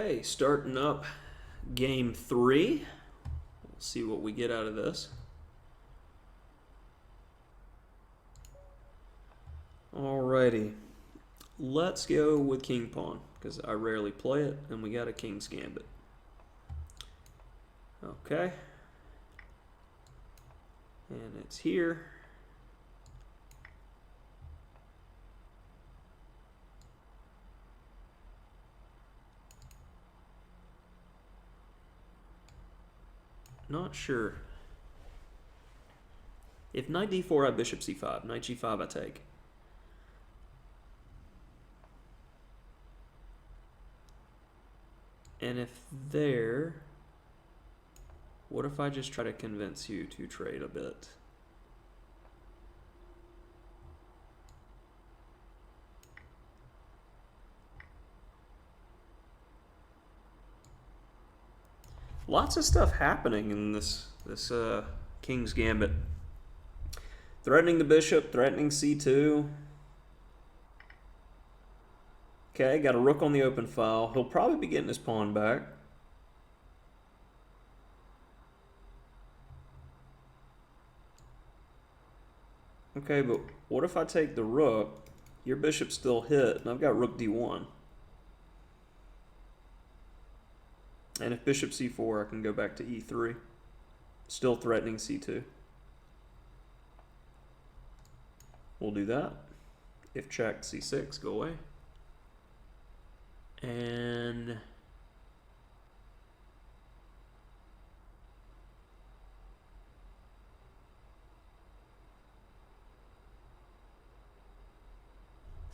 Okay, starting up game 3. We'll see what we get out of this. Alrighty, let's go with King Pawn, because I rarely play it, and we got a King's Gambit. Okay. And it's here. Not sure. If knight d4, I bishop c5. Knight g5, I take. And if there, what if I just try to convince you to trade a bit? Lots of stuff happening in this King's Gambit. Threatening the bishop, threatening c2. Okay, got a rook on the open file. He'll probably be getting his pawn back. Okay, but what if I take the rook? Your bishop's still hit, and I've got rook d1. And if bishop c4, I can go back to e3. Still threatening c2. We'll do that. If checked, c6, go away. And I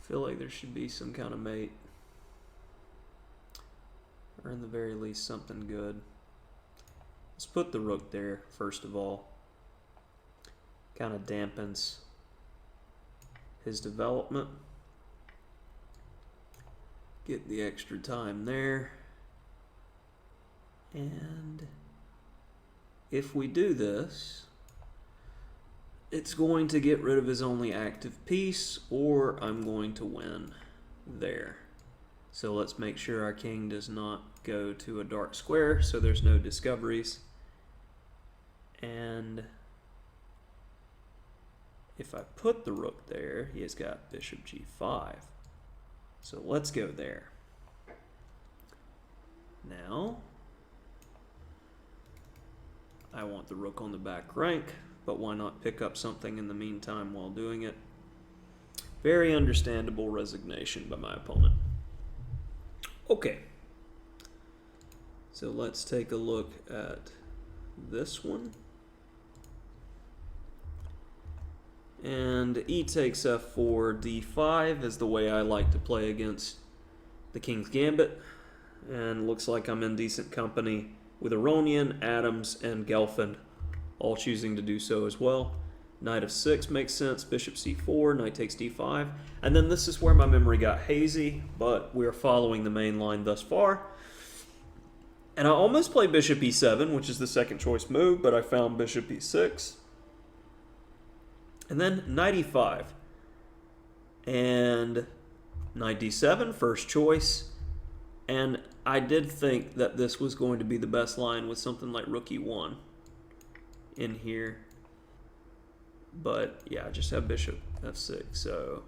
feel like there should be some kind of mate. Or in the very least, something good. Let's put the rook there, first of all. Kind of dampens his development. Get the extra time there. And if we do this, it's going to get rid of his only active piece, or I'm going to win there. So let's make sure our king does not go to a dark square, so there's no discoveries. And if I put the rook there, he has got bishop g5. So let's go there. Now, I want the rook on the back rank, but why not pick up something in the meantime while doing it? Very understandable resignation by my opponent. Okay, so let's take a look at this one. And e takes f4, d5 is the way I like to play against the King's Gambit. And looks like I'm in decent company with Aronian, Adams, and Gelfand, all choosing to do so as well. Knight of 6 makes sense, bishop c4, knight takes d5. And then this is where my memory got hazy, but we're following the main line thus far. And I almost played bishop e7, which is the second choice move, but I found bishop e6. And then knight e5. And knight d7, first choice. And I did think that this was going to be the best line with something like rook e1 in here. But yeah, I just have bishop f6, so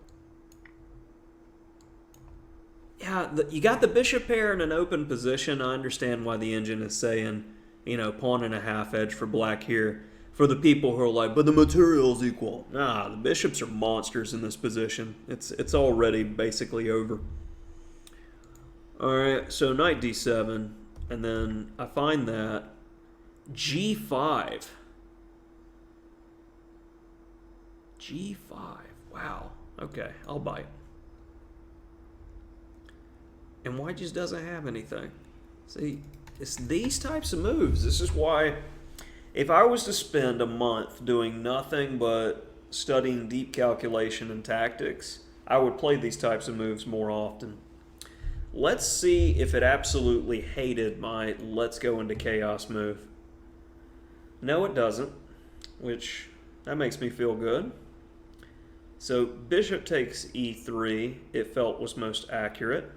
yeah, you got the bishop pair in an open position. I understand why the engine is saying, you know, pawn and a half edge for black here. For the people who are like, but the material's equal. Nah, the bishops are monsters in this position. It's already basically over. All right, so knight d7, and then I find that g5. G5, wow, okay, I'll bite. And white just doesn't have anything. See, it's these types of moves. This is why, if I was to spend a month doing nothing but studying deep calculation and tactics, I would play these types of moves more often. Let's see if it absolutely hated my let's go into chaos move. No, it doesn't, which that makes me feel good. So bishop takes e3, it felt was most accurate.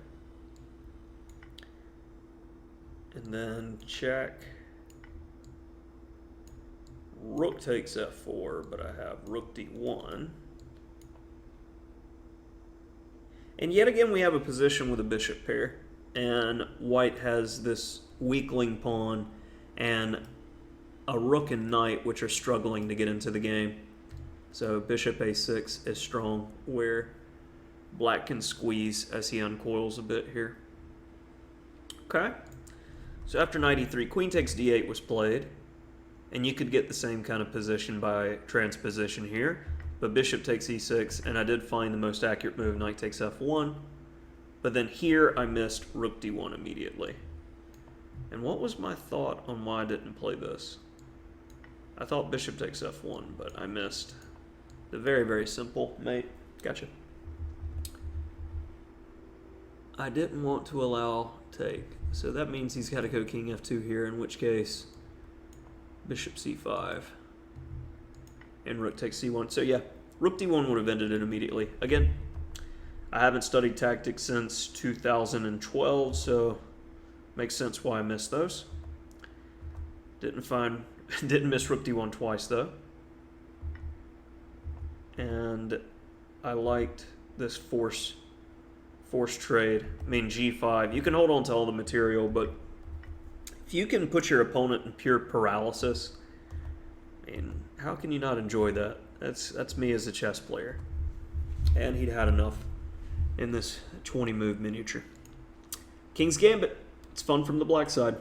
And then check. Rook takes f4, but I have rook d1. And yet again, we have a position with a bishop pair. And white has this weakling pawn and a rook and knight, which are struggling to get into the game. So bishop a6 is strong, where black can squeeze as he uncoils a bit here. Okay. So after knight e3, queen takes d8 was played. And you could get the same kind of position by transposition here. But bishop takes e6, and I did find the most accurate move, knight takes f1. But then here I missed rook d1 immediately. And what was my thought on why I didn't play this? I thought bishop takes f1, but I missed the very, very simple mate. Gotcha. I didn't want to allow take. So that means he's got to go king f2 here, in which case bishop c5 and rook takes c1. So yeah, rook d1 would have ended it immediately. Again, I haven't studied tactics since 2012, so makes sense why I missed those. Didn't miss rook d1 twice though. And I liked this force trade. I mean g5. You can hold on to all the material, but if you can put your opponent in pure paralysis, I mean, how can you not enjoy that? That's me as a chess player. And he'd had enough in this 20-move miniature. King's Gambit. It's fun from the black side.